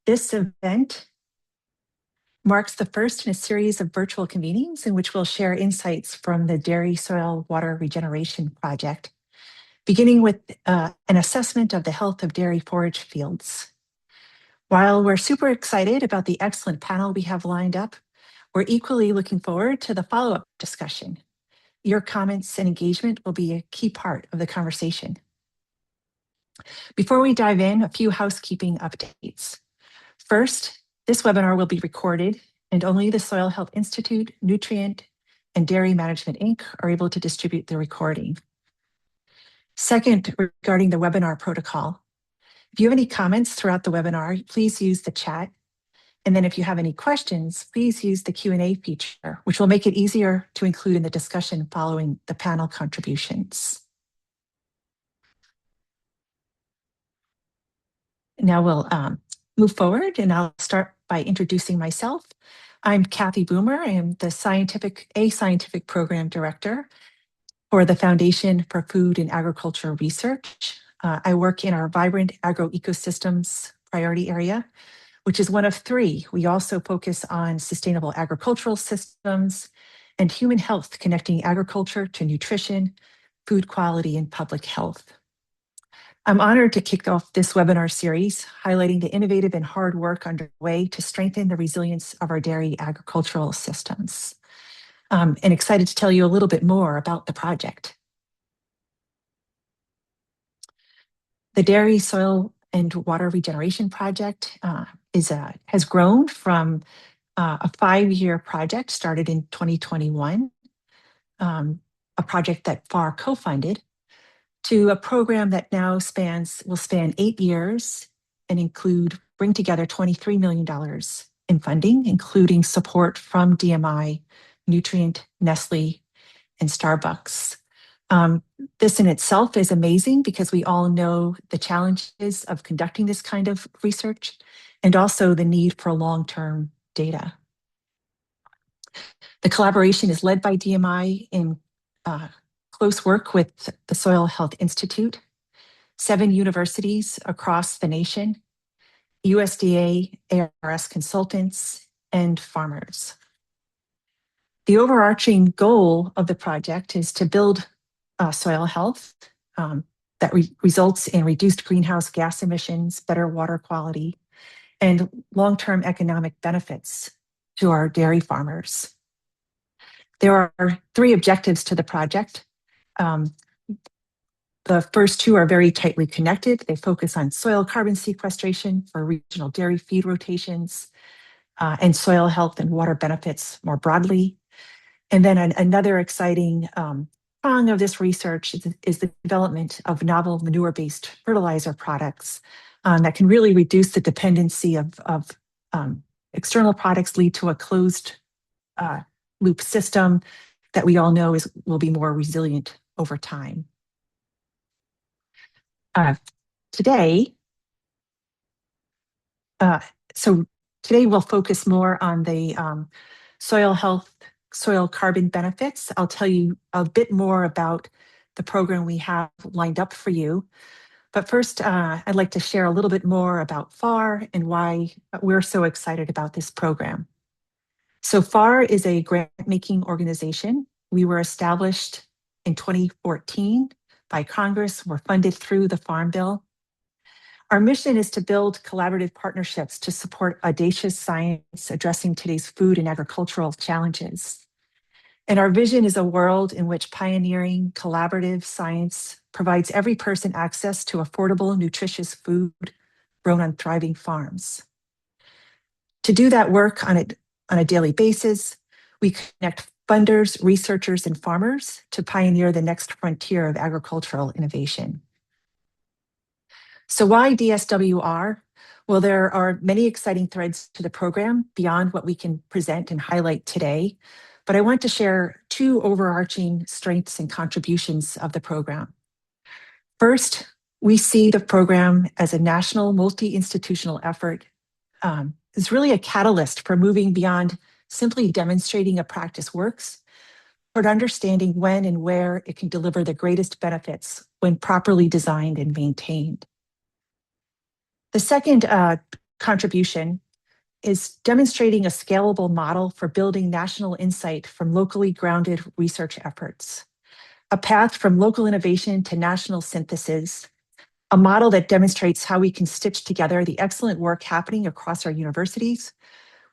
This event marks the first in a series of virtual convenings in which we'll share insights from the Dairy Soil Water Regeneration project, beginning with an assessment of the health of dairy forage fields. While we're super excited about the excellent panel we have lined up, we're equally looking forward to the follow-up discussion. Your comments and engagement will be a key part of the conversation. Before we dive in, a few housekeeping updates. First, this webinar will be recorded and only the Soil Health Institute, Nutrient, and Dairy Management Inc. are able to distribute the recording. Second, regarding the webinar protocol, if you have any comments throughout the webinar, please use the chat. And then if you have any questions, please use the Q&A feature, which will make it easier to include in the discussion following the panel contributions. Now we'll move forward, and I'll start by introducing myself. I'm Kathy Boomer. I am the scientific program director for the Foundation for Food and Agriculture Research. I work in our Vibrant Agroecosystems priority area, which is one of three. We also focus on sustainable agricultural systems and human health, connecting agriculture to nutrition, food quality, and public health. I'm honored to kick off this webinar series, highlighting the innovative and hard work underway to strengthen the resilience of our dairy agricultural systems. And excited to tell you a little bit more about the project. The Dairy Soil and Water Regeneration Project has grown from a 5-year project started in 2021, a project that FAR co-funded, to a program that now will span 8 years and bring together $23 million in funding, including support from DMI, Nutrient, Nestle, and Starbucks. This in itself is amazing because we all know the challenges of conducting this kind of research and also the need for long-term data. The collaboration is led by DMI in close work with the Soil Health Institute, 7 universities across the nation, USDA, ARS consultants, and farmers. The overarching goal of the project is to build soil health that results in reduced greenhouse gas emissions, better water quality, and long-term economic benefits to our dairy farmers. There are 3 objectives to the project. The first 2 are very tightly connected. They focus on soil carbon sequestration for regional dairy feed rotations and soil health and water benefits more broadly. And then another exciting prong of this research is the development of novel manure-based fertilizer products that can really reduce the dependency of external products, lead to a closed loop system that we all know will be more resilient over time. Today we'll focus more on the soil health, soil carbon benefits. I'll tell you a bit more about the program we have lined up for you. But first, I'd like to share a little bit more about FAR and why we're so excited about this program. So FAR is a grant-making organization. We were established in 2014 by Congress. We're funded through the Farm Bill. Our mission is to build collaborative partnerships to support audacious science addressing today's food and agricultural challenges. And our vision is a world in which pioneering collaborative science provides every person access to affordable, nutritious food grown on thriving farms. To do that work on a daily basis, we connect funders, researchers, and farmers to pioneer the next frontier of agricultural innovation. So why DSWR? Well, there are many exciting threads to the program beyond what we can present and highlight today, but I want to share 2 overarching strengths and contributions of the program. First, we see the program as a national multi-institutional effort. It's really a catalyst for moving beyond simply demonstrating a practice works, but understanding when and where it can deliver the greatest benefits when properly designed and maintained. The second contribution is demonstrating a scalable model for building national insight from locally grounded research efforts, a path from local innovation to national synthesis, a model that demonstrates how we can stitch together the excellent work happening across our universities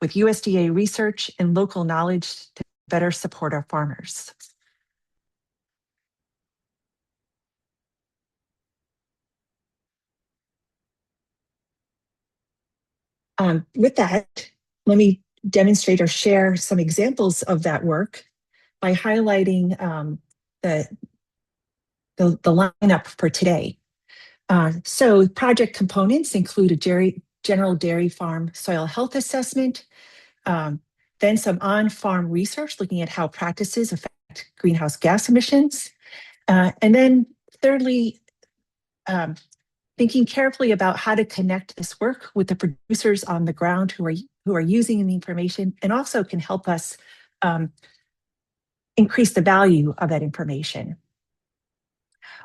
with USDA research and local knowledge to better support our farmers. With that, let me demonstrate or share some examples of that work by highlighting the lineup for today. So project components include a general dairy farm soil health assessment, then some on-farm research looking at how practices affect greenhouse gas emissions, and then thirdly, thinking carefully about how to connect this work with the producers on the ground who are using the information and also can help us increase the value of that information.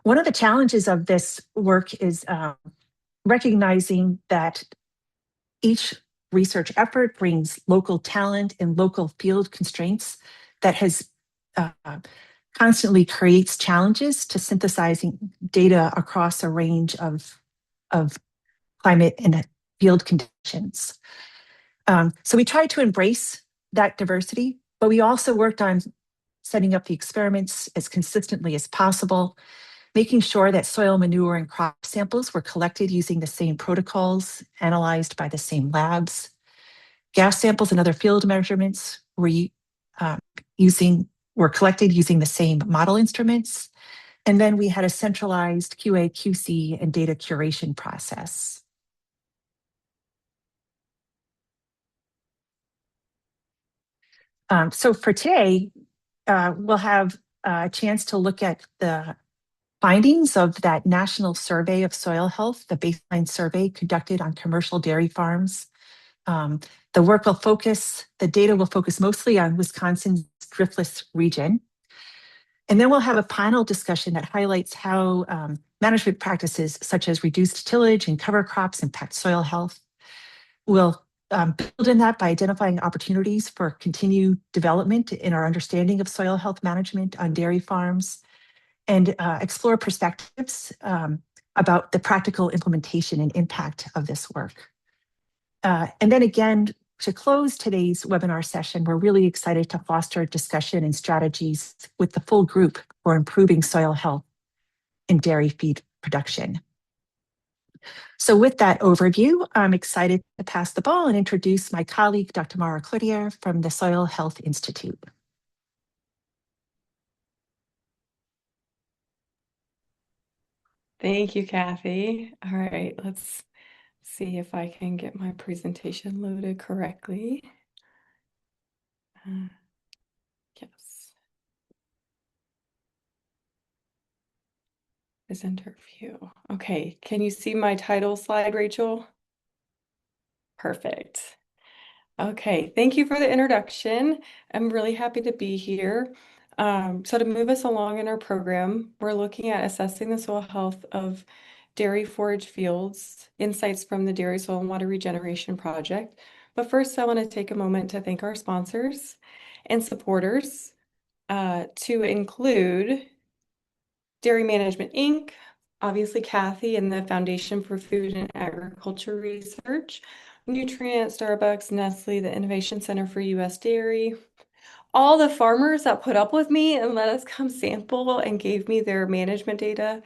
One of the challenges of this work is recognizing that each research effort brings local talent and local field constraints that has constantly creates challenges to synthesizing data across a range of climate and field conditions. So we tried to embrace that diversity, but we also worked on setting up the experiments as consistently as possible, making sure that soil manure and crop samples were collected using the same protocols, analyzed by the same labs. Gas samples and other field measurements were collected using the same model instruments. And then we had a centralized QA, QC, and data curation process. So for today, we'll have a chance to look at the findings of that national survey of soil health, the baseline survey conducted on commercial dairy farms. The data will focus mostly on Wisconsin's Driftless region. And then we'll have a panel discussion that highlights how management practices such as reduced tillage and cover crops impact soil health. We'll build in that by identifying opportunities for continued development in our understanding of soil health management on dairy farms and explore perspectives about the practical implementation and impact of this work. And then again, to close today's webinar session, we're really excited to foster discussion and strategies with the full group for improving soil health in dairy feed production. So with that overview, I'm excited to pass the ball and introduce my colleague, Dr. Mara Cloutier from the Soil Health Institute. Thank you, Kathy. All right, let's see if I can get my presentation loaded correctly. Yes. Presenter view. Okay, can you see my title slide, Rachel? Perfect. Okay, thank you for the introduction. I'm really happy to be here. So to move us along in our program, we're looking at assessing the soil health of dairy forage fields, insights from the Dairy Soil Water Regeneration project. But first, I want to take a moment to thank our sponsors and supporters, to include Dairy Management Inc., obviously Kathy and the Foundation for Food and Agriculture Research, Nutrient, Starbucks, Nestle, the Innovation Center for U.S. Dairy, all the farmers that put up with me and let us come sample and gave me their management data,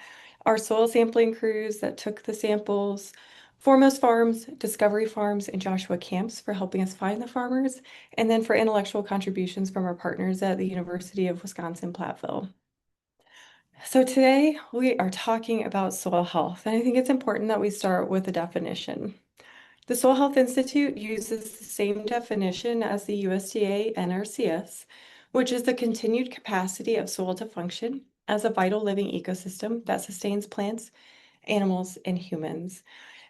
our soil sampling crews that took the samples, Foremost Farms, Discovery Farms, and Joshua Camps for helping us find the farmers, and then for intellectual contributions from our partners at the University of Wisconsin-Platteville. So today we are talking about soil health, and I think it's important that we start with a definition. The Soil Health Institute uses the same definition as the USDA NRCS, which is the continued capacity of soil to function as a vital living ecosystem that sustains plants, animals, and humans.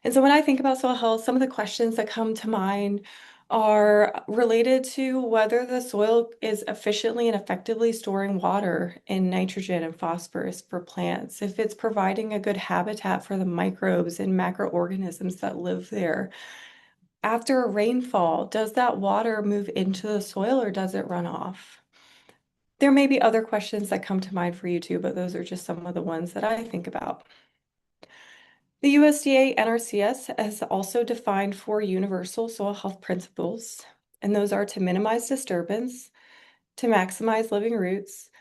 And so when I think about soil health, some of the questions that come to mind are related to whether the soil is efficiently and effectively storing water and nitrogen and phosphorus for plants, if it's providing a good habitat for the microbes and macroorganisms that live there, After a rainfall, does that water move into the soil or does it run off? There may be other questions that come to mind for you too, but those are just some of the ones that I think about. The USDA NRCS has also defined 4 universal soil health principles, and those are to minimize disturbance, to maximize living roots,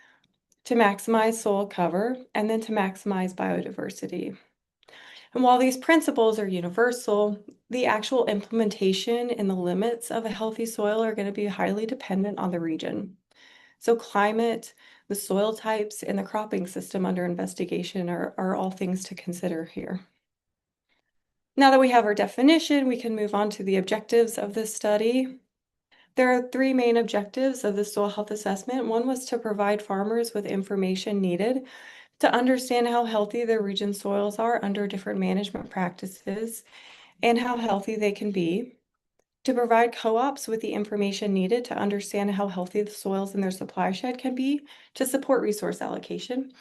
to maximize soil cover, and then to maximize biodiversity. And while these principles are universal, the actual implementation and the limits of a healthy soil are going to be highly dependent on the region. So climate, the soil types, and the cropping system under investigation are all things to consider here. Now that we have our definition, we can move on to the objectives of this study. There are 3 main objectives of the soil health assessment. One was to provide farmers with information needed to understand how healthy their region's soils are under different management practices and how healthy they can be. To provide co-ops with the information needed to understand how healthy the soils in their supply shed can be to support resource allocation.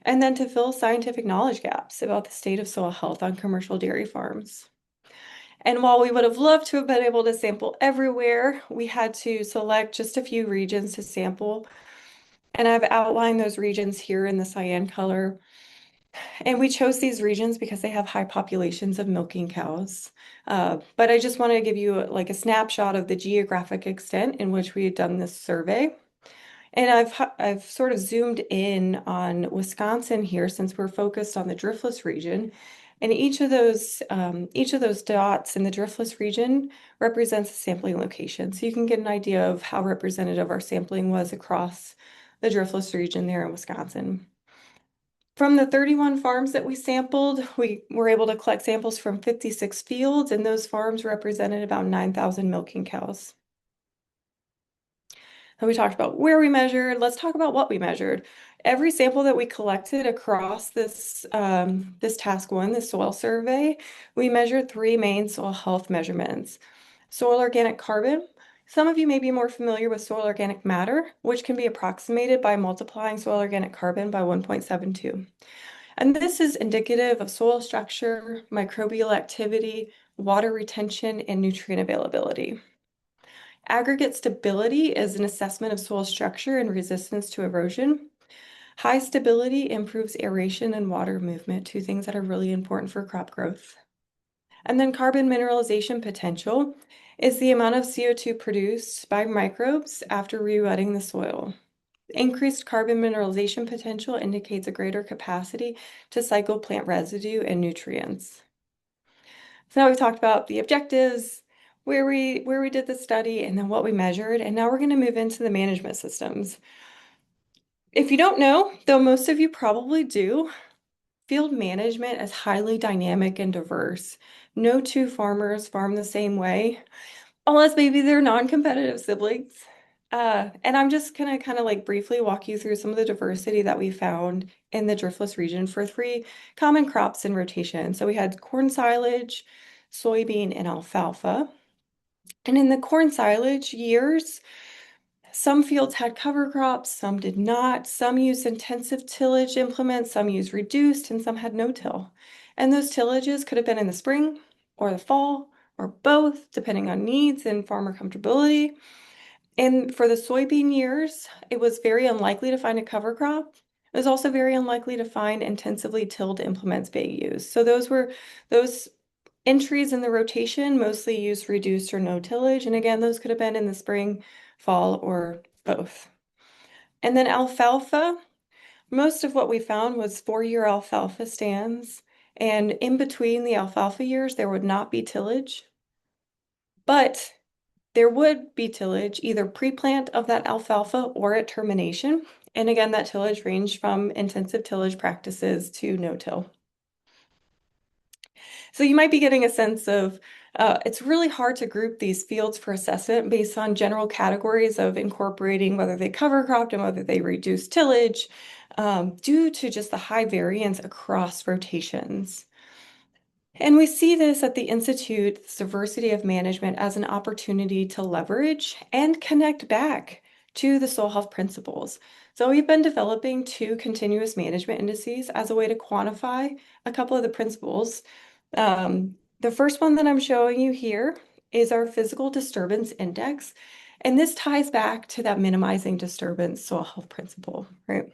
And then to fill scientific knowledge gaps about the state of soil health on commercial dairy farms. And while we would have loved to have been able to sample everywhere, we had to select just a few regions to sample. And I've outlined those regions here in the cyan color. And we chose these regions because they have high populations of milking cows. But I just want to give you like a snapshot of the geographic extent in which we had done this survey. And I've sort of zoomed in on Wisconsin here since we're focused on the Driftless region. And each of those dots in the Driftless region represents a sampling location. So you can get an idea of how representative our sampling was across the Driftless region there in Wisconsin. From the 31 farms that we sampled, we were able to collect samples from 56 fields, and those farms represented about 9,000 milking cows. And we talked about where we measured. Let's talk about what we measured. Every sample that we collected across this task one, the soil survey, we measured 3 main soil health measurements. Soil organic carbon. Some of you may be more familiar with soil organic matter, which can be approximated by multiplying soil organic carbon by 1.72. And this is indicative of soil structure, microbial activity, water retention, and nutrient availability. Aggregate stability is an assessment of soil structure and resistance to erosion. High stability improves aeration and water movement, 2 things that are really important for crop growth. And then carbon mineralization potential is the amount of CO2 produced by microbes after rewetting the soil. Increased carbon mineralization potential indicates a greater capacity to cycle plant residue and nutrients. So now we've talked about the objectives, where we did the study, and then what we measured, and now we're going to move into the management systems. If you don't know, though most of you probably do, field management is highly dynamic and diverse. No 2 farmers farm the same way, unless maybe they're non-competitive siblings. And I'm just gonna kind of like briefly walk you through some of the diversity that we found in the Driftless region for 3 common crops in rotation. So we had corn silage, soybean, and alfalfa. And in the corn silage years, some fields had cover crops, some did not. Some used intensive tillage implements, some used reduced, and some had no-till. And those tillages could have been in the spring or the fall or both, depending on needs and farmer comfortability. And for the soybean years, it was very unlikely to find a cover crop. It was also very unlikely to find intensively tilled implements being used. So those entries in the rotation mostly used reduced or no tillage. And again, those could have been in the spring, fall, or both. And then alfalfa, most of what we found was 4-year alfalfa stands. And in between the alfalfa years, there would not be tillage, but there would be tillage either pre-plant of that alfalfa or at termination. And again, that tillage ranged from intensive tillage practices to no-till. So you might be getting a sense of it's really hard to group these fields for assessment based on general categories of incorporating whether they cover cropped and whether they reduce tillage due to just the high variance across rotations. And we see this at the Institute, this diversity of management, as an opportunity to leverage and connect back to the soil health principles. So we've been developing 2 continuous management indices as a way to quantify a couple of the principles. The first one that I'm showing you here is our physical disturbance index. And this ties back to that minimizing disturbance soil health principle, right?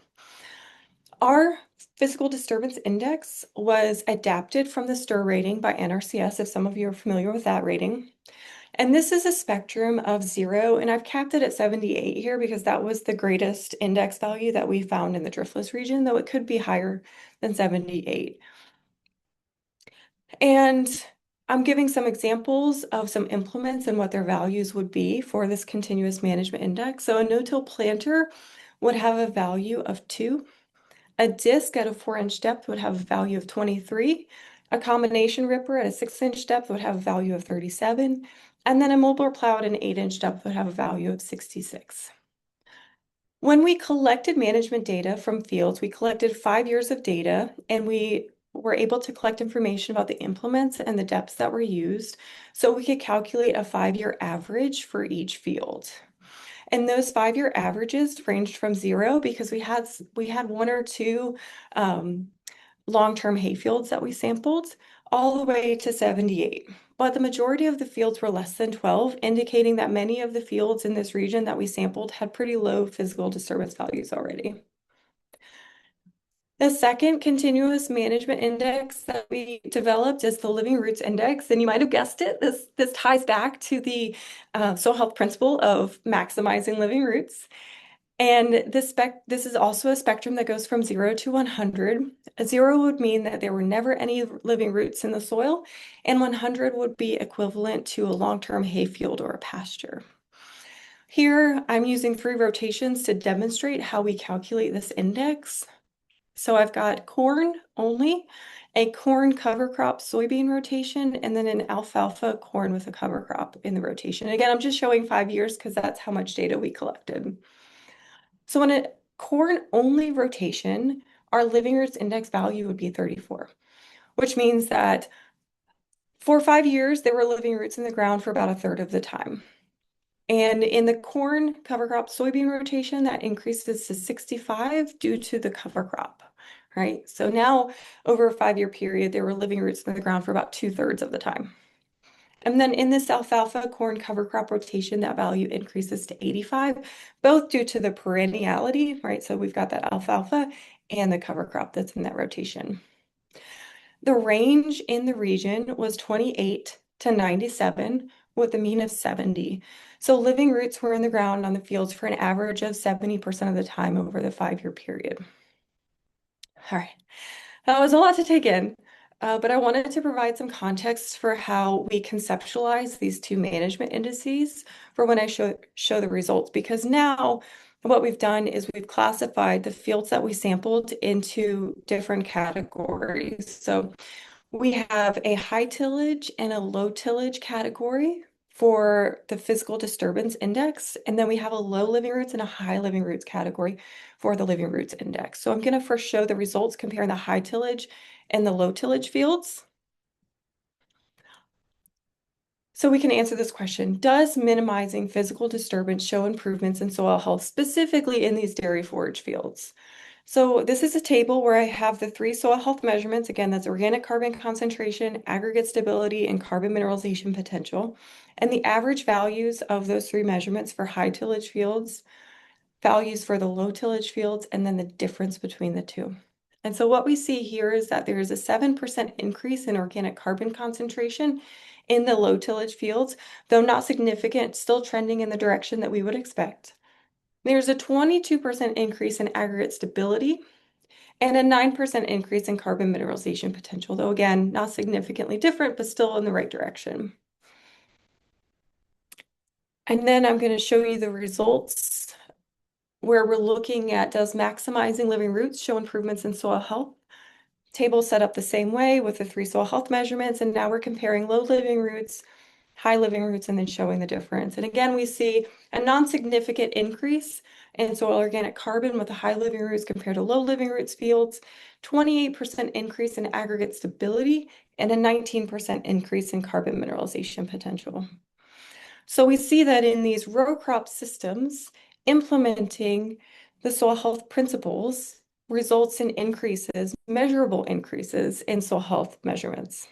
Our physical disturbance index was adapted from the STIR rating by NRCS, if some of you are familiar with that rating. And this is a spectrum of 0, and I've capped it at 78 here because that was the greatest index value that we found in the Driftless region, though it could be higher than 78. And I'm giving some examples of some implements and what their values would be for this continuous management index. So a no-till planter would have a value of 2. A disc at a 4-inch depth would have a value of 23. A combination ripper at a 6-inch depth would have a value of 37. And then a mobile plow at an 8-inch depth would have a value of 66. When we collected management data from fields, we collected 5 years of data, and we were able to collect information about the implements and the depths that were used, so we could calculate a 5-year average for each field. And those 5-year averages ranged from 0 because we had 1 or 2 long-term hay fields that we sampled, all the way to 78. But the majority of the fields were less than 12, indicating that many of the fields in this region that we sampled had pretty low physical disturbance values already. The second continuous management index that we developed is the Living Roots Index, and you might have guessed it, this ties back to the soil health principle of maximizing living roots. And this is also a spectrum that goes from 0 to 100. A 0 would mean that there were never any living roots in the soil, and 100 would be equivalent to a long-term hayfield or a pasture. Here, I'm using 3 rotations to demonstrate how we calculate this index. So I've got corn only, a corn cover crop soybean rotation, and then an alfalfa corn with a cover crop in the rotation. Again, I'm just showing 5 years because that's how much data we collected. So in a corn-only rotation, our living roots index value would be 34, which means that for 5 years, there were living roots in the ground for about a third of the time. And in the corn cover crop soybean rotation, that increases to 65 due to the cover crop, right? So now over a 5-year period, there were living roots in the ground for about 2/3 of the time. And then in this alfalfa corn cover crop rotation, that value increases to 85, both due to the perenniality, right? So we've got that alfalfa and the cover crop that's in that rotation. The range in the region was 28 to 97 with a mean of 70. So living roots were in the ground on the fields for an average of 70% of the time over the 5-year period. All right. That was a lot to take in, but I wanted to provide some context for how we conceptualize these 2 management indices for when I show the results, because now what we've done is we've classified the fields that we sampled into different categories. So we have a high tillage and a low tillage category for the physical disturbance index, and then we have a low living roots and a high living roots category for the living roots index. So I'm going to first show the results comparing the high tillage and the low tillage fields. So we can answer this question: does minimizing physical disturbance show improvements in soil health, specifically in these dairy forage fields? So this is a table where I have the 3 soil health measurements. Again, that's organic carbon concentration, aggregate stability, and carbon mineralization potential. And the average values of those 3 measurements for high tillage fields, values for the low tillage fields, and then the difference between the 2. And so what we see here is that there is a 7% increase in organic carbon concentration in the low tillage fields, though not significant, still trending in the direction that we would expect. There's a 22% increase in aggregate stability and a 9% increase in carbon mineralization potential, though again, not significantly different, but still in the right direction. And then I'm going to show you the results where we're looking at, does maximizing living roots show improvements in soil health? Table set up the same way with the 3 soil health measurements, and now we're comparing low living roots, high living roots, and then showing the difference. And again, we see a non-significant increase in soil organic carbon with the high living roots compared to low living roots fields, 28% increase in aggregate stability, and a 19% increase in carbon mineralization potential. So we see that in these row crop systems, implementing the soil health principles results in increases, measurable increases in soil health measurements.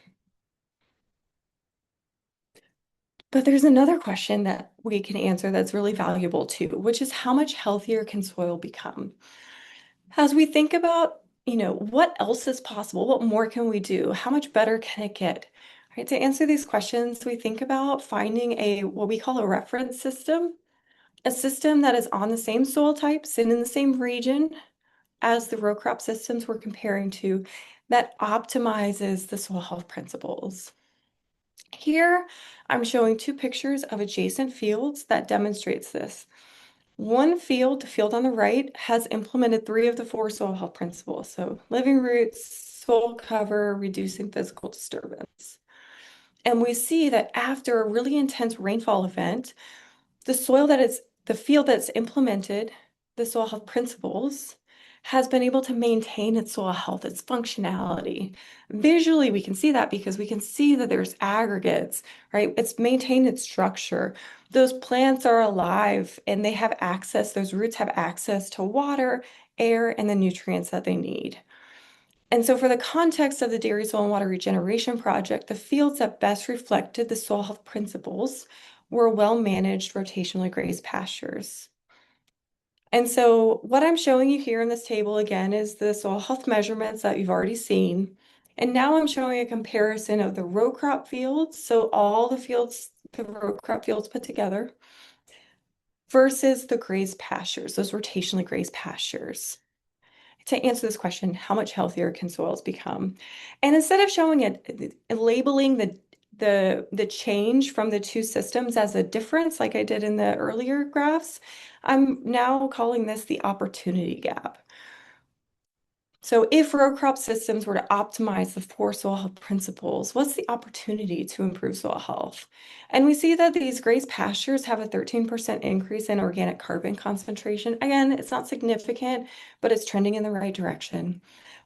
But there's another question that we can answer that's really valuable too, which is how much healthier can soil become? As we think about, what else is possible? What more can we do? How much better can it get? Right? To answer these questions, we think about finding what we call a reference system, a system that is on the same soil types and in the same region as the row crop systems we're comparing to that optimizes the soil health principles. Here, I'm showing two pictures of adjacent fields that demonstrates this. One field, the field on the right, has implemented three of the four soil health principles. So living roots, soil cover, reducing physical disturbance. And we see that after a really intense rainfall event, the field that's implemented the soil health principles has been able to maintain its soil health, its functionality. Visually, we can see that because we can see that there's aggregates, right? It's maintained its structure. Those plants are alive and they have access, those roots have access to water, air, and the nutrients that they need. And so for the context of the Dairy Soil Water Regeneration Project, the fields that best reflected the soil health principles were well-managed rotationally grazed pastures. And so what I'm showing you here in this table again is the soil health measurements that you've already seen. And now I'm showing a comparison of the row crop fields, so all the fields, the row crop fields put together, versus the grazed pastures, those rotationally grazed pastures. To answer this question, how much healthier can soils become? And instead of showing it, labeling the change from the two systems as a difference, like I did in the earlier graphs, I'm now calling this the opportunity gap. So if row crop systems were to optimize the four soil health principles, what's the opportunity to improve soil health? And we see that these grazed pastures have a 13% increase in organic carbon concentration. Again, it's not significant, but it's trending in the right direction.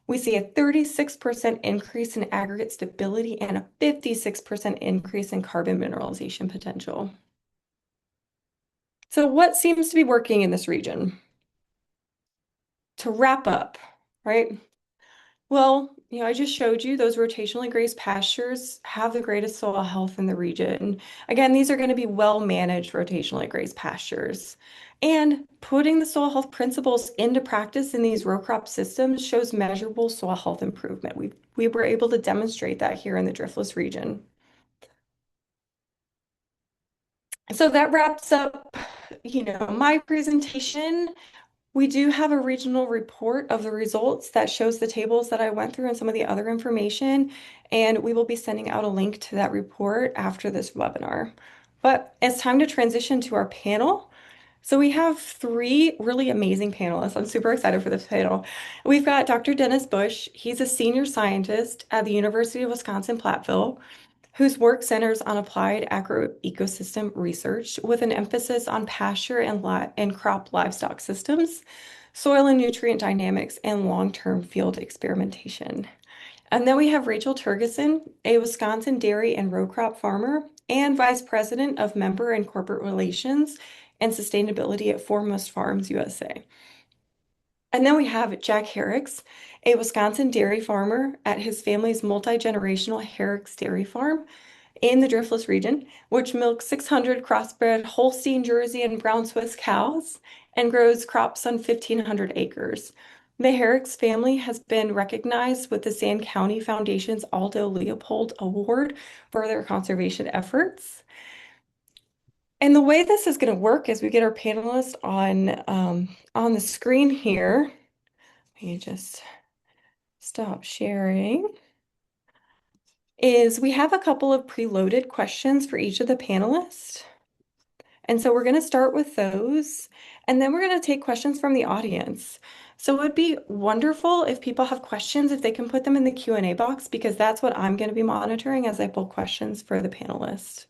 We see a 36% increase in aggregate stability and a 56% increase in carbon mineralization potential. So what seems to be working in this region? To wrap up, right? Well, I just showed you those rotationally grazed pastures have the greatest soil health in the region. Again, these are going to be well-managed rotationally grazed pastures. And putting the soil health principles into practice in these row crop systems shows measurable soil health improvement. We were able to demonstrate that here in the Driftless region. So that wraps up, my presentation. We do have a regional report of the results that shows the tables that I went through and some of the other information, and we will be sending out a link to that report after this webinar. But it's time to transition to our panel. So we have three really amazing panelists. I'm super excited for this panel. We've got Dr. Dennis Bush. He's a senior scientist at the University of Wisconsin-Platteville, whose work centers on applied agroecosystem research with an emphasis on pasture and crop livestock systems, soil and nutrient dynamics, and long-term field experimentation. And then we have Rachel Turgeson, a Wisconsin dairy and row crop farmer and Vice President of Member and Corporate Relations and Sustainability at Foremost Farms USA. And then we have Jack Herricks, a Wisconsin dairy farmer at his family's multi-generational Herricks Dairy Farm in the Driftless region, which milks 600 crossbred Holstein, Jersey, and Brown Swiss cows and grows crops on 1,500 acres. The Herricks family has been recognized with the Sand County Foundation's Aldo Leopold Award for their conservation efforts. And the way this is going to work is we get our panelists on the screen here. Let me just stop sharing. Is we have a couple of preloaded questions for each of the panelists. And so we're going to start with those, and then we're going to take questions from the audience. So it would be wonderful if people have questions, if they can put them in the Q&A box, because that's what I'm going to be monitoring as I pull questions for the panelists.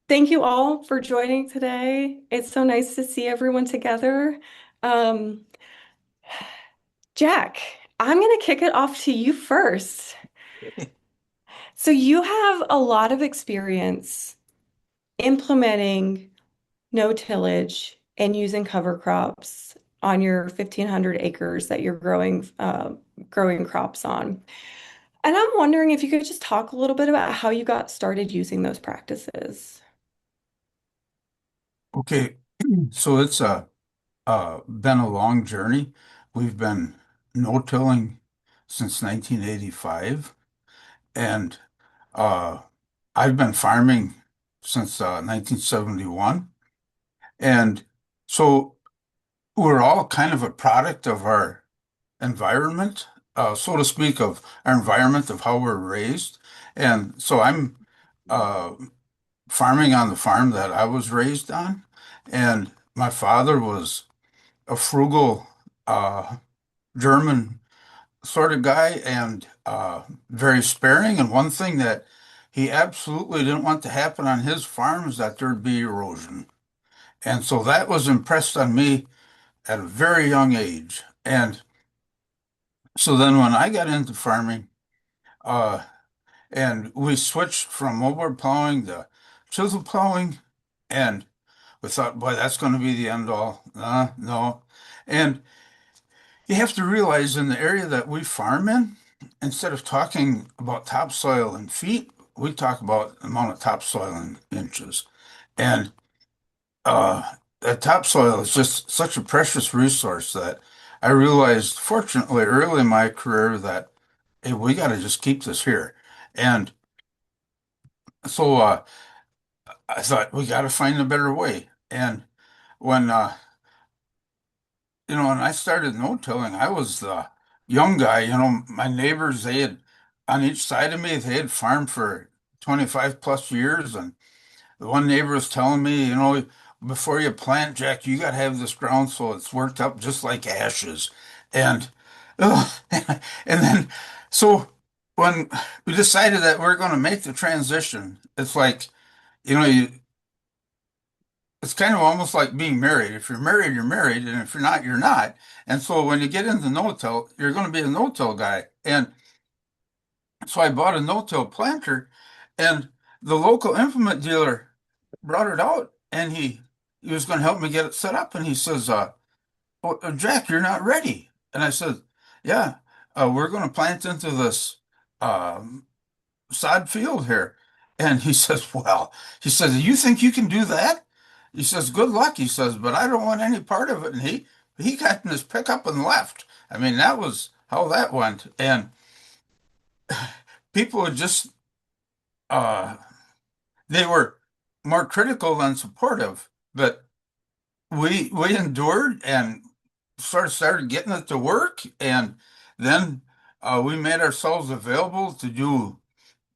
Thank you all for joining today. It's so nice to see everyone together. Jack, I'm going to kick it off to you first. So you have a lot of experience implementing no tillage and using cover crops on your 1,500 acres that you're growing crops on. And I'm wondering if you could just talk a little bit about how you got started using those practices. Okay, so it's been a long journey. We've been no-tilling since 1985, and uh, I've been farming since 1971. And so we're all kind of a product of our environment, so to speak, of our environment, of how we're raised. And so I'm uh, farming on the farm that I was raised on, and my father was a frugal German sort of guy and very sparing. And one thing that he absolutely didn't want to happen on his farm is that there'd be erosion. And so that was impressed on me at a very young age. And so then when I got into farming, uh, and we switched from mower plowing to chisel plowing, and we thought, boy, that's going to be the end all. No. And you have to realize in the area that we farm in, instead of talking about topsoil in feet, we talk about the amount of topsoil in inches. And that topsoil is just such a precious resource that I realized, fortunately, early in my career that, hey, we got to just keep this here. And so I thought we got to find a better way. And when when I started no-tilling, I was the young guy. My neighbors, they had, on each side of me, they had farmed for 25 plus years. And the one neighbor was telling me, before you plant, Jack, you got to have this ground so it's worked up just like ashes. And, and then, so when we decided that we're going to make the transition, it's like, you know, you, it's kind of almost like being married. If you're married, you're married, and if you're not, you're not. And so when you get into no-till, you're going to be a no-till guy. And so I bought a no-till planter, and the local implement dealer brought it out, and he was going to help me get it set up. And he says, "Well, Jack, you're not ready." And I said, "Yeah, we're going to plant into this um, sod field here." And he says, "Well," he says, "you think you can do that?" He says, "Good luck." He says, "But I don't want any part of it." And he got in his pickup and left. I mean, that was how that went. And people would just uh they were more critical than supportive, but we endured and sort of started getting it to work. And then we made ourselves available to do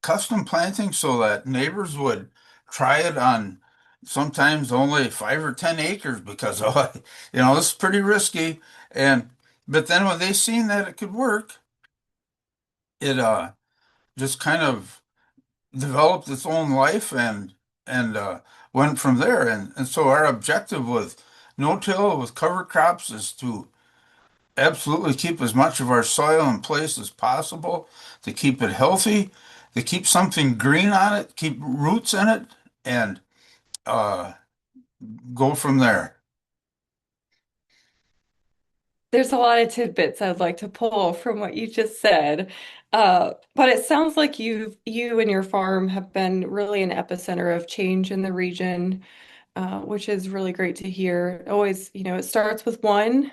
custom planting so that neighbors would try it on sometimes only 5 or 10 acres because this is pretty risky. And but then when they seen that it could work, it just kind of developed its own life and went from there. And so our objective with no-till with cover crops is to absolutely keep as much of our soil in place as possible, to keep it healthy, to keep something green on it, keep roots in it, and uh, go from there. There's a lot of tidbits I'd like to pull from what you just said. But it sounds like you and your farm have been really an epicenter of change in the region, which is really great to hear. Always, it starts with one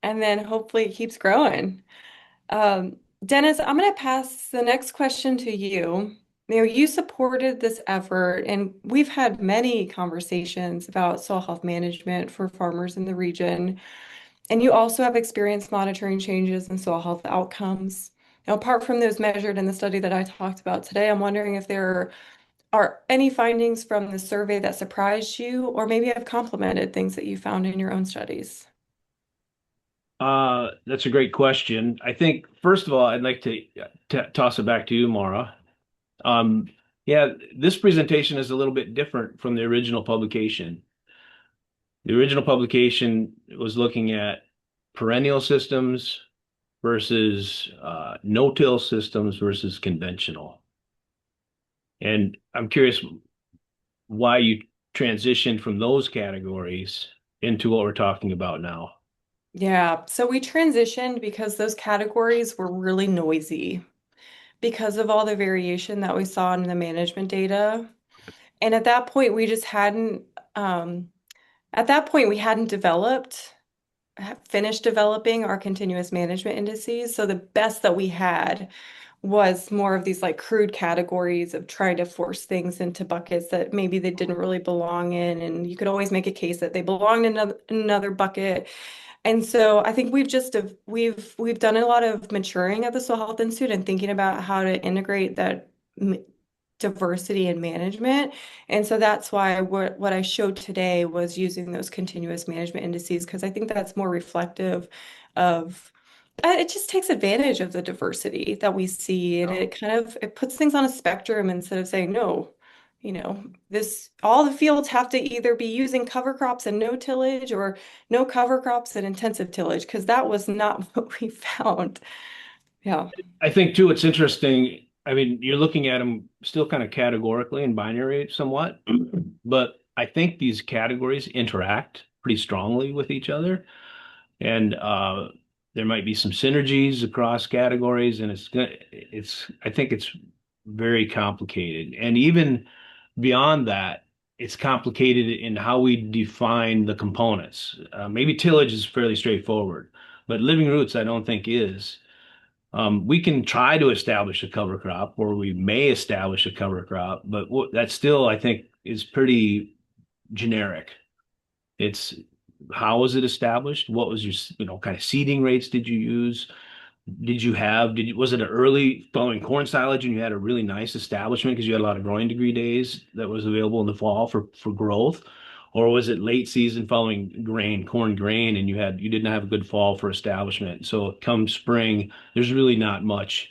and then hopefully it keeps growing. Um, Dennis, I'm going to pass the next question to you. You supported this effort, and we've had many conversations about soil health management for farmers in the region. And you also have experience monitoring changes in soil health outcomes. Now, apart from those measured in the study that I talked about today, I'm wondering if there are any findings from the survey that surprised you, or maybe have complemented things that you found in your own studies. That's a great question. I think, first of all, I'd like to toss it back to you, Maura. Um, yeah, this presentation is a little bit different from the original publication. The original publication was looking at perennial systems versus no-till systems versus conventional. And I'm curious why you transitioned from those categories into what we're talking about now. Yeah, so we transitioned because those categories were really noisy. because of all the variation that we saw in the management data. And at that point, we just hadn't, at that point, we hadn't finished developing our continuous management indices. So the best that we had was more of these like crude categories of trying to force things into buckets that maybe they didn't really belong in. And you could always make a case that they belonged in another bucket. And so I think we've done a lot of maturing at the Soil Health Institute and thinking about how to integrate that diversity in management. And so that's why what I showed today was using those continuous management indices, because I think that's more reflective of it just takes advantage of the diversity that we see, and it puts things on a spectrum instead of saying no, this all the fields have to either be using cover crops and no tillage or no cover crops and intensive tillage, because that was not what we found. Yeah. I think too, it's interesting. I mean, you're looking at them still kind of categorically and binary somewhat, but I think these categories interact pretty strongly with each other. And there might be some synergies across categories, and I think it's very complicated. And even beyond that, it's complicated in how we define the components. Maybe tillage is fairly straightforward, but living roots, I don't think is. We can try to establish a cover crop, or we may establish a cover crop, but that still, I think, is pretty generic. It's how was it established? What was your, kind of seeding rates did you use? Was it an early following corn silage and you had a really nice establishment because you had a lot of growing degree days that was available in the fall for growth? Or was it late season following corn grain, and you didn't have a good fall for establishment? So come spring, there's really not much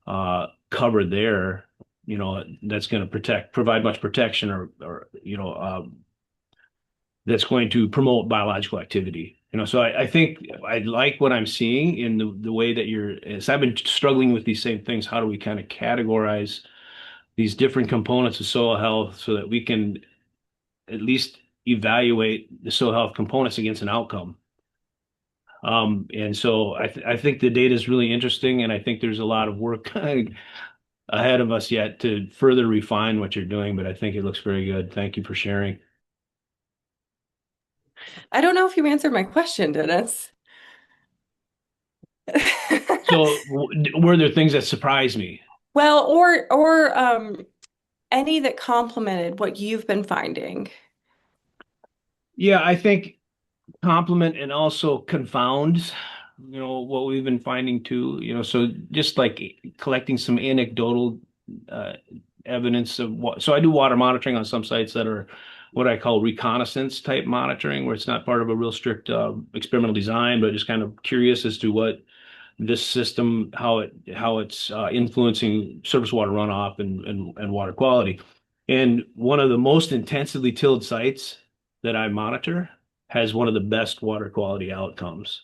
cover there, that's going to provide much protection or that's going to promote biological activity. So I think I like what I'm seeing in the way that as I've been struggling with these same things. How do we kind of categorize these different components of soil health so that we can at least evaluate the soil health components against an outcome? And so I think the data is really interesting, and I think there's a lot of work ahead of us yet to further refine what you're doing, but I think it looks very good. Thank you for sharing. I don't know if you answered my question, Dennis. So were there things that surprised me? Well, or any that complemented what you've been finding. Yeah, I think complement and also confound, what we've been finding too, so just like collecting some anecdotal evidence of so I do water monitoring on some sites that are what I call reconnaissance type monitoring, where it's not part of a real strict experimental design, but just kind of curious as to what this system, how it's influencing surface water runoff and water quality. And one of the most intensively tilled sites that I monitor has one of the best water quality outcomes.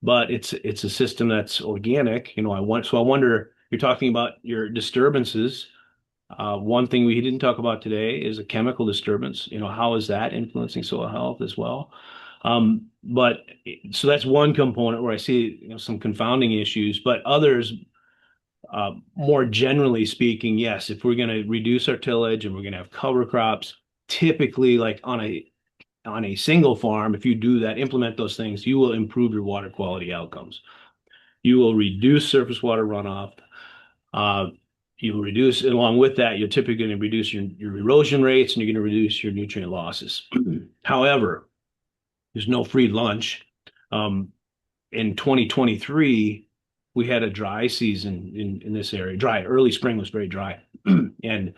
But it's a system that's organic. I wonder, you're talking about your disturbances. One thing we didn't talk about today is a chemical disturbance. How is that influencing soil health as well? But so that's one component where I see some confounding issues, but others, more generally speaking, yes, if we're going to reduce our tillage and we're going to have cover crops, typically like on a single farm, if you do that, implement those things, you will improve your water quality outcomes. You will reduce surface water runoff. You will reduce, along with that, you're typically going to reduce your erosion rates, and you're going to reduce your nutrient losses. However, there's no free lunch. In 2023, we had a dry season in this area. Early spring was very dry. And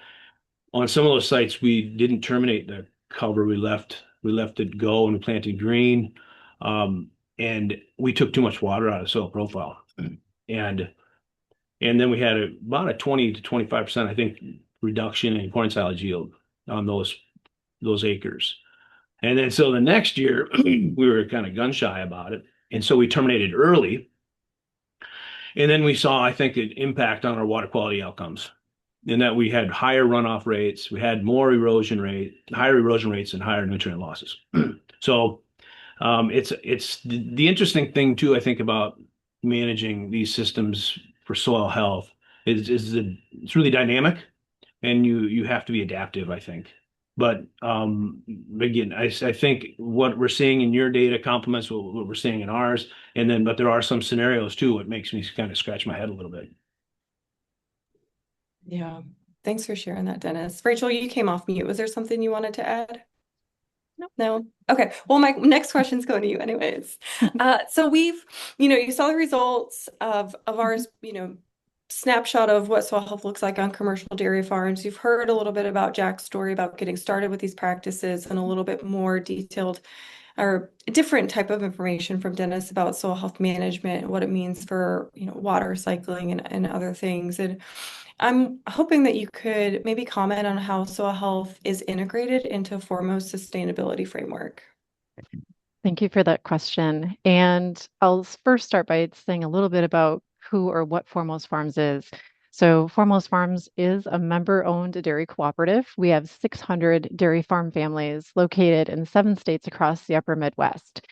on some of those sites, we didn't terminate the cover. We left it go, and we planted green. And we took too much water out of soil profile. And then we had about a 20 to 25%, I think, reduction in corn silage yield on those acres. And then so the next year, we were kind of gun shy about it. And so we terminated early. And then we saw, I think, an impact on our water quality outcomes, in that we had higher runoff rates, we had higher erosion rates, and higher nutrient losses. So it's the interesting thing too, I think, about managing these systems for soil health It's really dynamic, and you have to be adaptive, I think. But again, I think what we're seeing in your data complements what we're seeing in ours, and then but there are some scenarios too. What makes me kind of scratch my head a little bit. Yeah. Thanks for sharing that, Dennis. Rachel, you came off mute. Was there something you wanted to add? No? Okay. Well, my next question's going to you anyways. So you saw the results of ours, snapshot of what soil health looks like on commercial dairy farms. You've heard a little bit about Jack's story about getting started with these practices and a little bit more detailed or different type of information from Dennis about soil health management, what it means for, water cycling and other things. And I'm hoping that you could maybe comment on how soil health is integrated into Foremost sustainability framework. Thank you for that question. And I'll first start by saying a little bit about who or what Foremost Farms is. So, Foremost Farms is a member-owned dairy cooperative. We have 600 dairy farm families located in 7 states across the upper Midwest.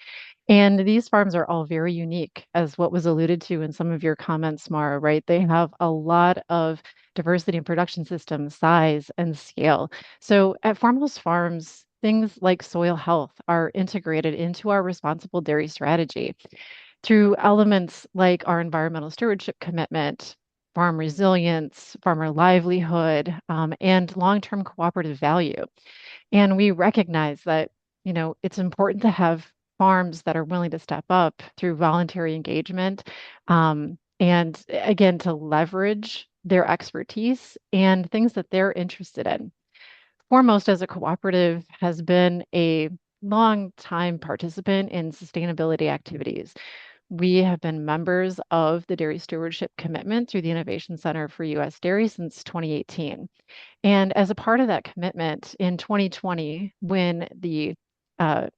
And these farms are all very unique, as what was alluded to in some of your comments, Mara, right? They have a lot of diversity in production systems, size, and scale. So at Foremost Farms, things like soil health are integrated into our responsible dairy strategy through elements like our environmental stewardship commitment, farm resilience, farmer livelihood, and long-term cooperative value. And we recognize that, it's important to have farms that are willing to step up through voluntary engagement, and again, to leverage their expertise and things that they're interested in. Foremost, as a cooperative, has been a long time participant in sustainability activities. We have been members of the Dairy Stewardship Commitment through the Innovation Center for U.S. Dairy since 2018. And as a part of that commitment in 2020, when the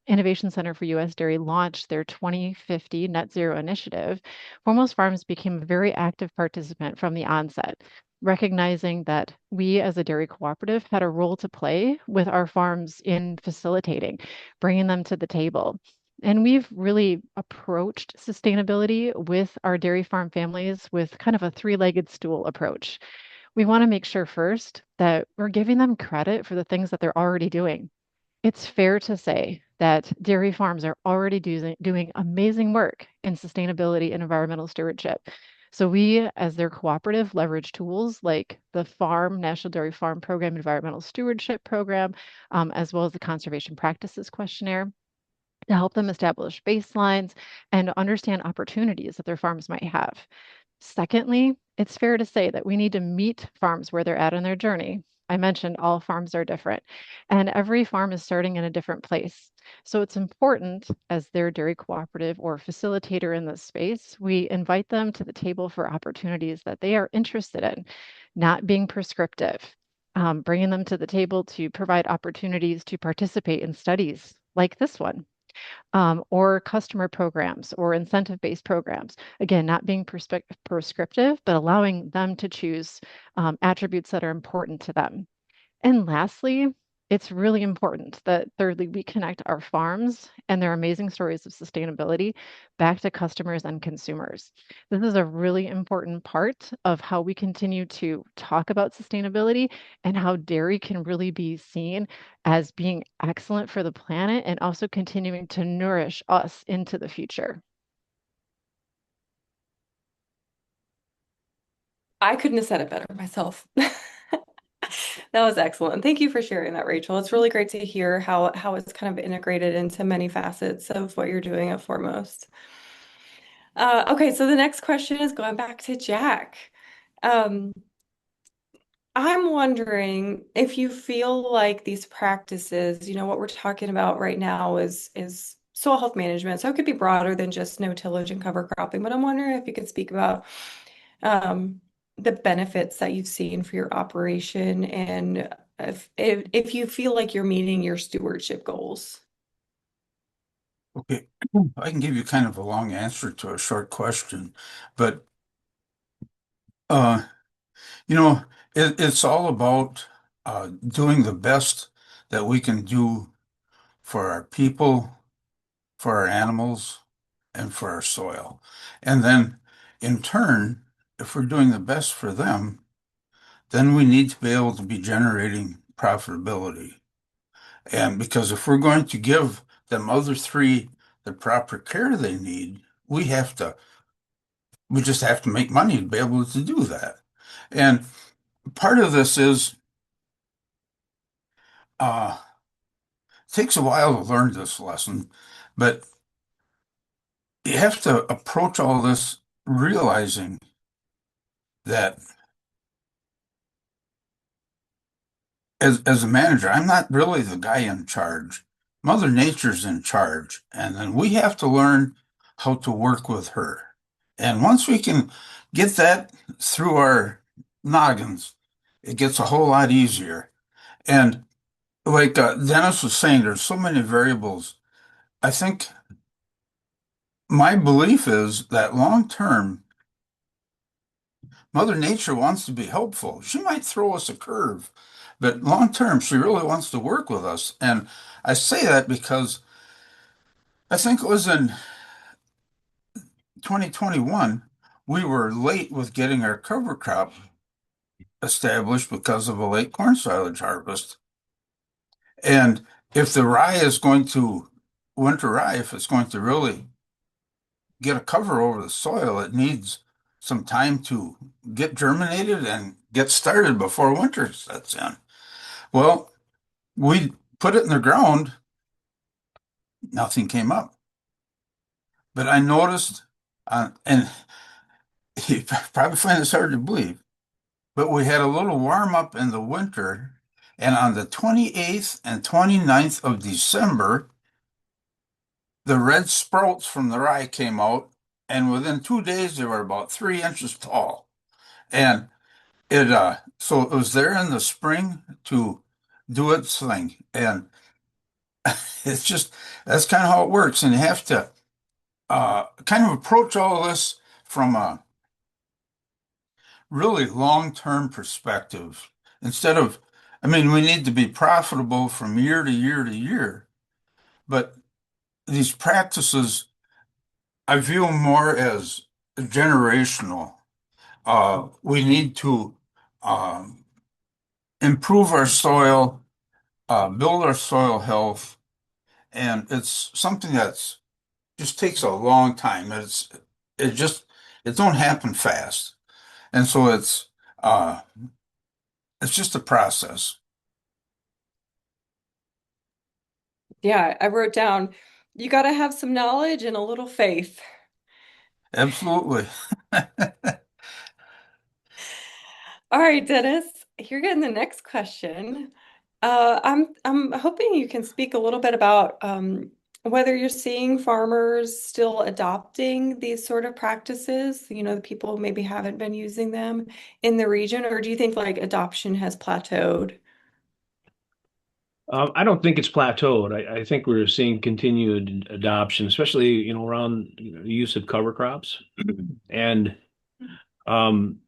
Innovation Center for U.S. Dairy launched their 2050 Net Zero initiative, Foremost Farms became a very active participant from the onset, recognizing that we as a dairy cooperative had a role to play with our farms in facilitating, bringing them to the table. And we've really approached sustainability with our dairy farm families with kind of a three-legged stool approach. We want to make sure first that we're giving them credit for the things that they're already doing. It's fair to say that dairy farms are already doing amazing work in sustainability and environmental stewardship. So we, as their cooperative, leverage tools like the National Dairy Farm Program Environmental Stewardship Program, as well as the Conservation Practices Questionnaire to help them establish baselines and understand opportunities that their farms might have. Secondly, it's fair to say that we need to meet farms where they're at in their journey. I mentioned all farms are different, and every farm is starting in a different place. So it's important, as their dairy cooperative or facilitator in this space, we invite them to the table for opportunities that they are interested in, not being prescriptive, bringing them to the table to provide opportunities to participate in studies like this one, or customer programs or incentive-based programs. Again, not being prescriptive, but allowing them to choose attributes that are important to them. And lastly, it's really important that thirdly, we connect our farms and their amazing stories of sustainability back to customers and consumers. This is a really important part of how we continue to talk about sustainability and how dairy can really be seen as being excellent for the planet and also continuing to nourish us into the future. I couldn't have said it better myself. That was excellent. Thank you for sharing that, Rachel. It's really great to hear how it's kind of integrated into many facets of what you're doing at Foremost. Okay, so the next question is going back to Jack. Um, I'm wondering if you feel like these practices, what we're talking about right now is soil health management. So it could be broader than just no tillage and cover cropping, but I'm wondering if you could speak about um, the benefits that you've seen for your operation and if you feel like you're meeting your stewardship goals. Okay, I can give you kind of a long answer to a short question, but uh, it's all about doing the best that we can do for our people, for our animals, and for our soil. And then in turn, if we're doing the best for them, then we need to be able to be generating profitability. And because if we're going to give them other three the proper care they need, we just have to make money to be able to do that. And part of this is uh it takes a while to learn this lesson, but you have to approach all this realizing that as a manager, I'm not really the guy in charge. Mother Nature's in charge, and then we have to learn how to work with her. And once we can get that through our noggins, it gets a whole lot easier. And like Dennis was saying, there's so many variables. I think my belief is that long term, Mother Nature wants to be helpful. She might throw us a curve, but long term, she really wants to work with us. And I say that because I think it was in 2021, we were late with getting our cover crop established because of a late corn silage harvest. And if the rye is going to, winter rye, if it's going to really get a cover over the soil, it needs some time to get germinated and get started before winter sets in. Well, we put it in the ground, nothing came up. But I noticed, and you probably find this hard to believe, but we had a little warm up in the winter, and on the 28th and 29th of December, the red sprouts from the rye came out, and within 2 days they were about 3 inches tall. And so it was there in the spring to do its thing. And it's just that's kind of how it works. And you have to kind of approach all of this from a really long-term perspective instead of, I mean, we need to be profitable from year to year to year, but these practices, I view them more as generational. We need to um, improve our soil, build our soil health, and it's something that's just takes a long time. It just it don't happen fast, and so it's just a process. Yeah, I wrote down, you got to have some knowledge and a little faith. Absolutely. All right, Dennis, you're getting the next question. I'm hoping you can speak a little bit about whether you're seeing farmers still adopting these sort of practices, the people who maybe haven't been using them in the region, or do you think like adoption has plateaued? I don't think it's plateaued. I think we're seeing continued adoption, especially, around the use of cover crops and um,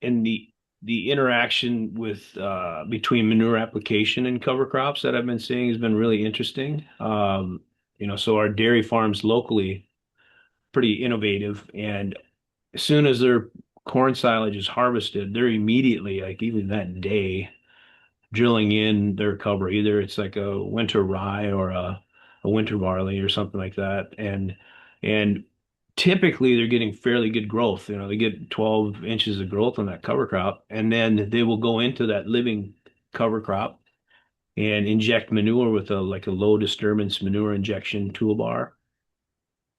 in the interaction with between manure application and cover crops that I've been seeing has been really interesting. So our dairy farms locally pretty innovative, and as soon as their corn silage is harvested, they're immediately, like even that day, drilling in their cover. Either it's like a winter rye or a winter barley or something like that. And typically they're getting fairly good growth. They get 12 inches of growth on that cover crop, and then they will go into that living cover crop and inject manure with a low disturbance manure injection toolbar.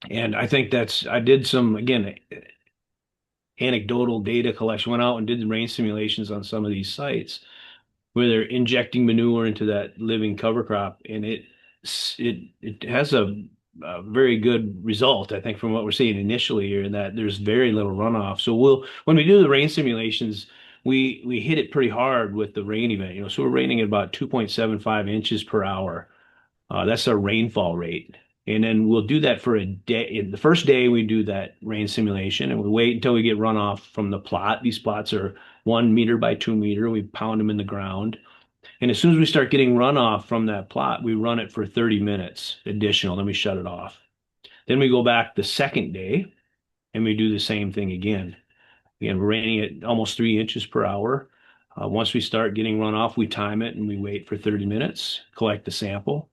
And I think I did some, again, anecdotal data collection, went out and did the rain simulations on some of these sites where they're injecting manure into that living cover crop, and it has a very good result, I think, from what we're seeing initially here, in that there's very little runoff. So when we do the rain simulations, we hit it pretty hard with the rain event. So we're raining at about 2.75 inches per hour. That's our rainfall rate. And then we'll do that for a day. In the first day, we do that rain simulation, and we wait until we get runoff from the plot. These plots are 1 meter by 2 meter. We pound them in the ground. And as soon as we start getting runoff from that plot, we run it for 30 minutes additional. Then we shut it off. Then we go back the second day and we do the same thing again. Again, we're raining at almost 3 inches per hour. Once we start getting runoff, we time it and we wait for 30 minutes, collect the sample.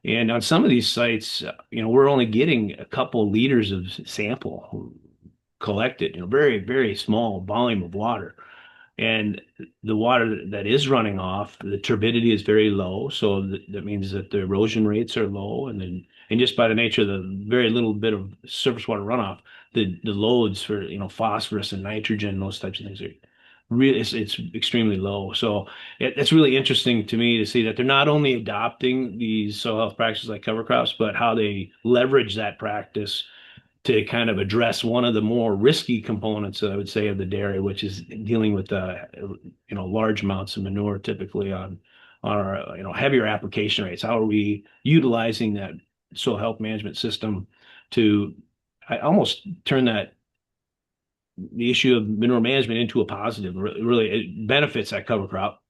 And on some of these sites, we're only getting a couple liters of sample collected, very, very small volume of water. And the water that is running off, the turbidity is very low. So that means that the erosion rates are low. And just by the nature of the very little bit of surface water runoff, the loads for, phosphorus and nitrogen, those types of things are really, it's extremely low. So it's really interesting to me to see that they're not only adopting these soil health practices like cover crops, but how they leverage that practice to kind of address one of the more risky components, I would say, of the dairy, which is dealing with large amounts of manure, typically on our heavier application rates. How are we utilizing that soil health management system to I almost turn the issue of manure management into a positive? Really, it benefits that cover crop.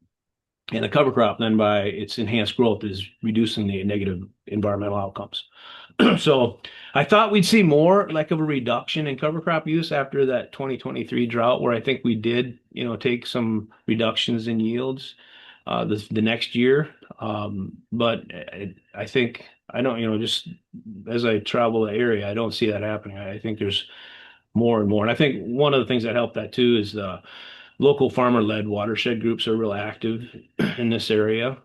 And the cover crop, then by its enhanced growth, is reducing the negative environmental outcomes. So I thought we'd see more like of a reduction in cover crop use after that 2023 drought, where I think we did, take some reductions in yields the next year. But I think I don't, just as I travel the area, I don't see that happening. I think there's more and more. And I think one of the things that helped that too is the local farmer-led watershed groups are real active in this area.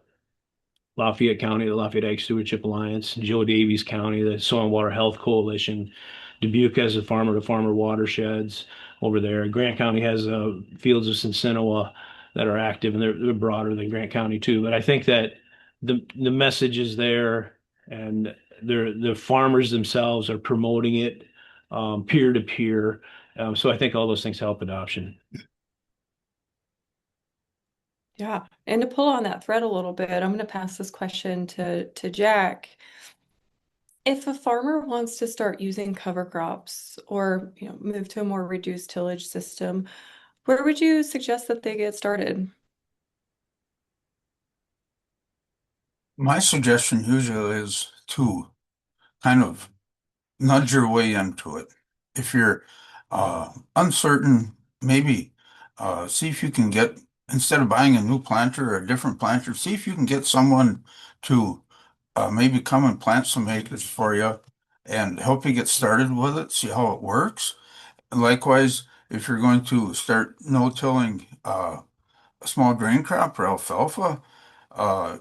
Lafayette County, the Lafayette Ag Stewardship Alliance, Joe Davies County, the Soil and Water Health Coalition. Dubuque has the farmer-to-farmer watersheds over there. Grant County has fields of Cincinnati that are active, and they're broader than Grant County too. But I think that the message is there, and the farmers themselves are promoting it peer to peer. So I think all those things help adoption. Yeah, and to pull on that thread a little bit, I'm going to pass this question to Jack. If a farmer wants to start using cover crops or move to a more reduced tillage system, where would you suggest that they get started? My suggestion usually is to kind of nudge your way into it. If you're uncertain, maybe see if you can get, instead of buying a new planter or a different planter, see if you can get someone to maybe come and plant some acres for you and help you get started with it, see how it works. And likewise, if you're going to start no-tilling a small grain crop or alfalfa, uh,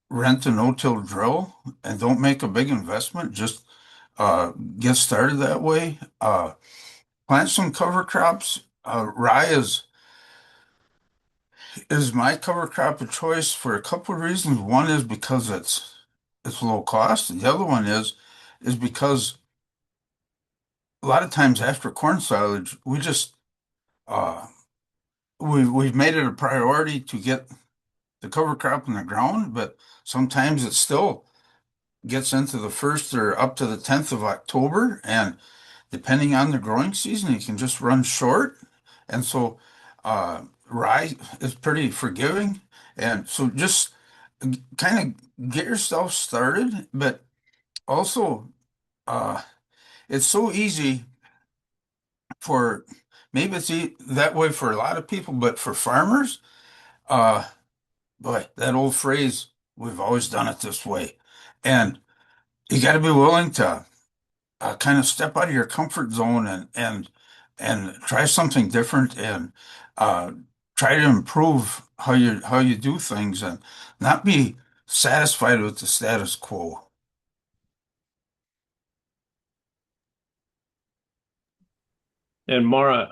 rent a no-till drill and don't make a big investment. Just get started that way. Plant some cover crops. Rye is my cover crop of choice for a couple of reasons. One is because it's low cost, and the other one is because a lot of times after corn silage, we just uh, we've made it a priority to get the cover crop in the ground, but sometimes it still gets into the 1st or up to the 10th of October, and depending on the growing season, you can just run short. And so rye is pretty forgiving. And so just kind of get yourself started, but also uh, it's so easy for maybe it's that way for a lot of people, but for farmers, uh, boy, that old phrase, we've always done it this way. And you got to be willing to kind of step out of your comfort zone and try something different and uh, try to improve how you do things and not be satisfied with the status quo. And Mara,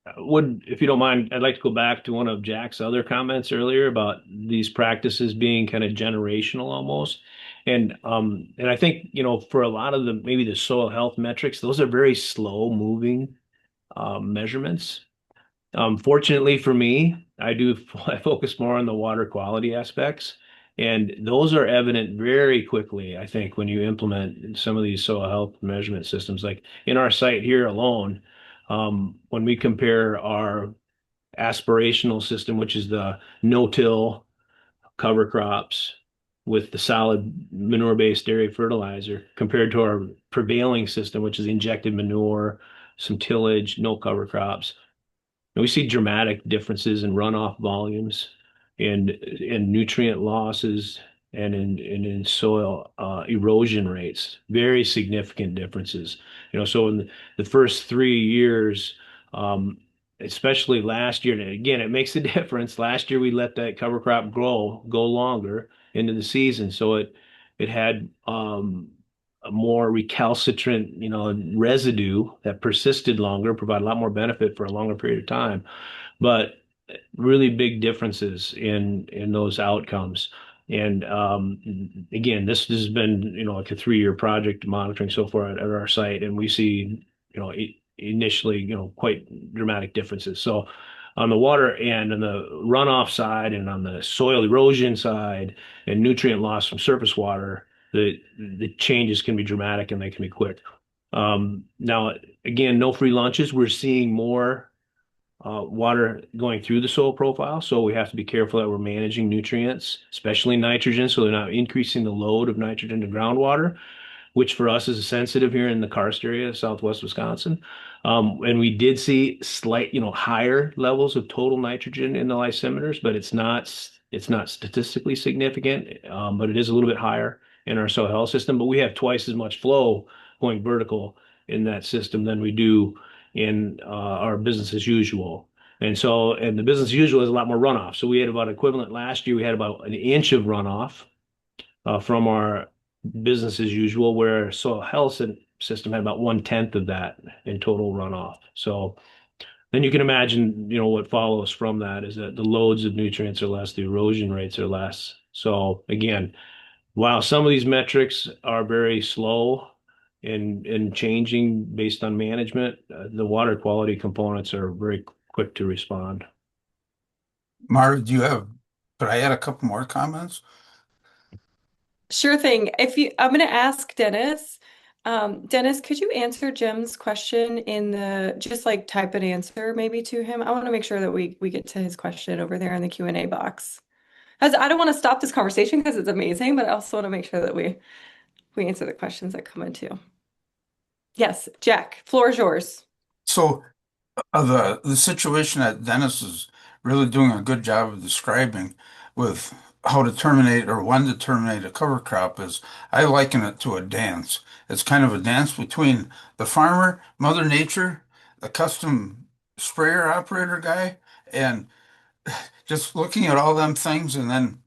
if you don't mind, I'd like to go back to one of Jack's other comments earlier about these practices being kind of generational almost. And I think, for a lot of maybe the soil health metrics, those are very slow moving measurements. Fortunately for me, I focus more on the water quality aspects, and those are evident very quickly, I think, when you implement some of these soil health measurement systems. Like in our site here alone, when we compare our aspirational system, which is the no-till cover crops, with the solid manure-based dairy fertilizer, compared to our prevailing system, which is injected manure, some tillage, no cover crops, And we see dramatic differences in runoff volumes and in nutrient losses and in soil erosion rates, very significant differences. So in the first 3 years, um, especially last year, and again, it makes a difference. Last year we let that cover crop go longer into the season, so it had a more recalcitrant, residue that persisted longer, provide a lot more benefit for a longer period of time. But really big differences in those outcomes. And again, this has been, like a 3-year project monitoring so far at our site, and we see, initially, quite dramatic differences. So on the water and on the runoff side and on the soil erosion side and nutrient loss from surface water, the changes can be dramatic and they can be quick. Now, again, no free lunches. We're seeing more water going through the soil profile. So we have to be careful that we're managing nutrients, especially nitrogen, so they're not increasing the load of nitrogen to groundwater, which for us is sensitive here in the karst area of Southwest Wisconsin. And we did see slight, higher levels of total nitrogen in the lysimeters, but it's not statistically significant, but it is a little bit higher in our soil health system. But we have twice as much flow going vertical in that system than we do in our business as usual. And the business as usual is a lot more runoff. So we had about equivalent last year, we had about an inch of runoff from our business as usual, where soil health system had about 1/10 of that in total runoff. So then you can imagine, what follows from that is that the loads of nutrients are less, the erosion rates are less. So again, while some of these metrics are very slow in changing based on management, the water quality components are very quick to respond. Mara, could I add a couple more comments? Sure thing. I'm going to ask Dennis. Dennis, could you answer Jim's question just like type an answer maybe to him? I want to make sure that we get to his question over there in the Q&A box. As I don't want to stop this conversation because it's amazing, but I also want to make sure that we answer the questions that come in too. Yes, Jack, floor is yours. So the situation that Dennis is really doing a good job of describing with how to terminate or when to terminate a cover crop is, I liken it to a dance. It's kind of a dance between the farmer, Mother Nature, the custom sprayer operator guy, and just looking at all them things, and then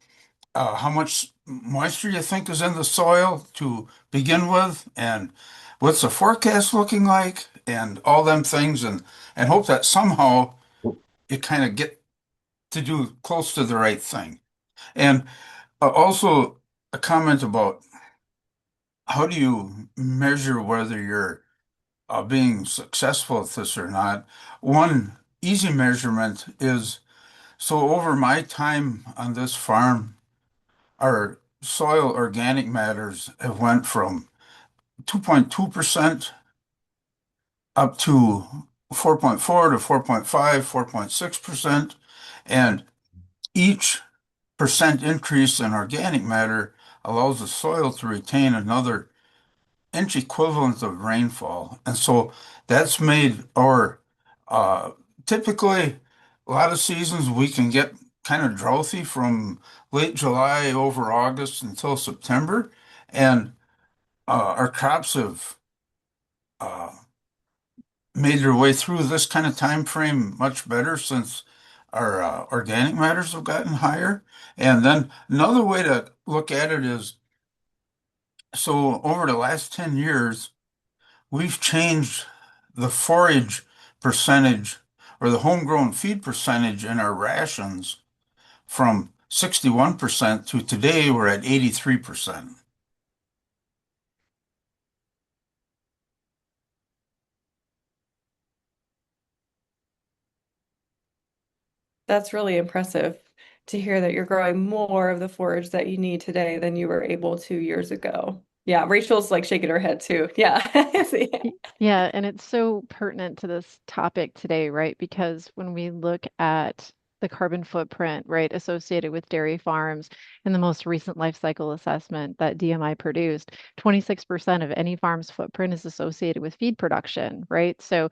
how much moisture you think is in the soil to begin with, and what's the forecast looking like, and all them things, and hope that somehow you kind of get to do close to the right thing. And also a comment about how do you measure whether you're being successful at this or not. One easy measurement is, so over my time on this farm, our soil organic matters have went from 2.2% up to 4.4 to 4.5, 4.6%. And each percent increase in organic matter allows the soil to retain another inch equivalent of rainfall. And so that's made our typically a lot of seasons we can get kind of droughty from late July over August until September. And our crops have uh, made their way through this kind of time frame much better since our organic matters have gotten higher. And then another way to look at it is, so over the last 10 years, we've changed the forage percentage or the homegrown feed percentage in our rations from 61% to today we're at 83%. That's really impressive to hear that you're growing more of the forage that you need today than you were able to years ago. Yeah, Rachel's like shaking her head too. Yeah. Yeah, and it's so pertinent to this topic today, right? Because when we look at the carbon footprint, right, associated with dairy farms in the most recent life cycle assessment that DMI produced, 26% of any farm's footprint is associated with feed production, right? So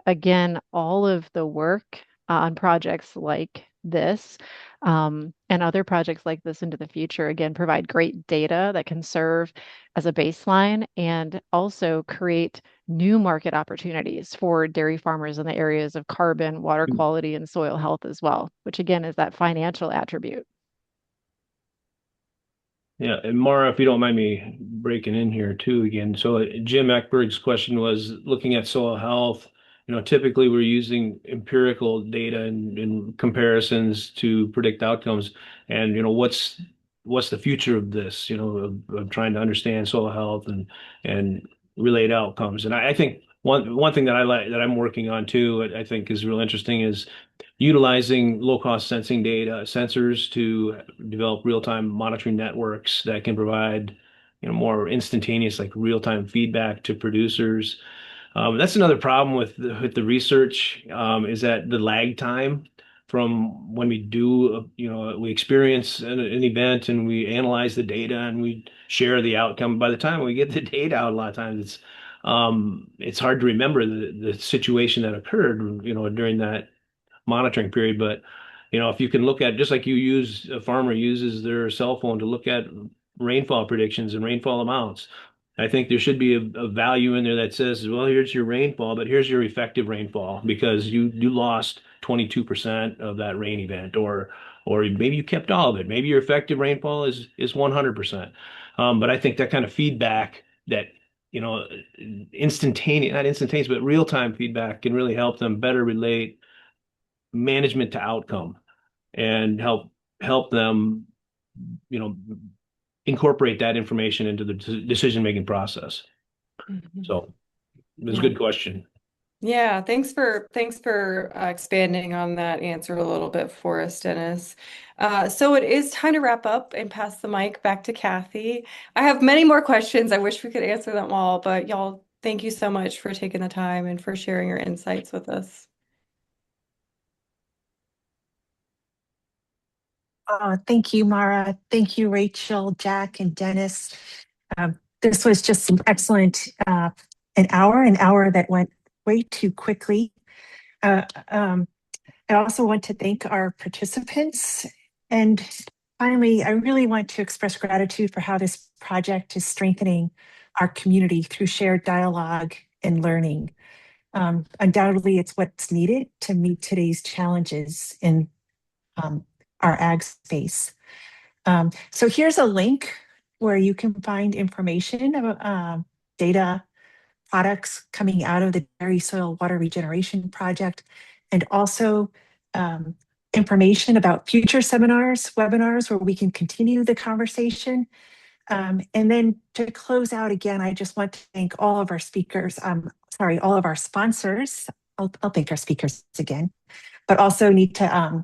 again, all of the work on projects like this and other projects like this into the future. Again, provide great data that can serve as a baseline and also create new market opportunities for dairy farmers in the areas of carbon, water quality, and soil health as well, which again is that financial attribute. Yeah, and Mara, if you don't mind me breaking in here too again. So Jim Eckberg's question was looking at soil health. Typically we're using empirical data and comparisons to predict outcomes. And what's the future of this? Of trying to understand soil health and relate outcomes. And I think one thing that I like that I'm working on too, I think is real interesting is utilizing low-cost sensing data, sensors to develop real-time monitoring networks that can provide, more instantaneous, like real-time feedback to producers. That's another problem with the research, is that the lag time from when we do, we experience an event and we analyze the data and we share the outcome. By the time we get the data out, a lot of times it's hard to remember the situation that occurred, during that monitoring period. But if you can look at, just like a farmer uses their cell phone to look at rainfall predictions and rainfall amounts, I think there should be a value in there that says, well, here's your rainfall, but here's your effective rainfall because you lost 22% of that rain event, or maybe you kept all of it. Maybe your effective rainfall is 100%. But I think that kind of feedback, that instantaneous, not instantaneous, but real-time feedback, can really help them better relate management to outcome and help them, incorporate that information into the decision-making process. So it was a good question. Yeah, thanks for expanding on that answer a little bit for us, Dennis. So it is time to wrap up and pass the mic back to Kathy. I have many more questions. I wish we could answer them all, but y'all, thank you so much for taking the time and for sharing your insights with us. Thank you, Mara. Thank you, Rachel, Jack, and Dennis. This was just an excellent an hour that went way too quickly. I also want to thank our participants. And finally, I really want to express gratitude for how this project is strengthening our community through shared dialogue and learning. Undoubtedly, it's what's needed to meet today's challenges in our ag space. So here's a link where you can find information about data, products coming out of the Dairy Soil Water Regeneration project, and also information about future seminars, webinars, where we can continue the conversation. And then to close out again, I just want to thank all of our speakers, all of our sponsors. I'll thank our speakers again, but also need to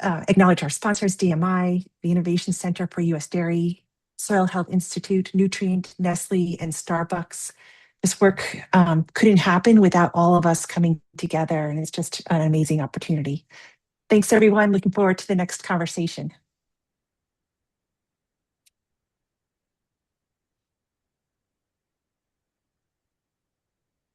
acknowledge our sponsors, DMI, the Innovation Center for U.S. Dairy, Soil Health Institute, Nutrient, Nestle, and Starbucks. This work couldn't happen without all of us coming together, and it's just an amazing opportunity. Thanks, everyone. Looking forward to the next conversation.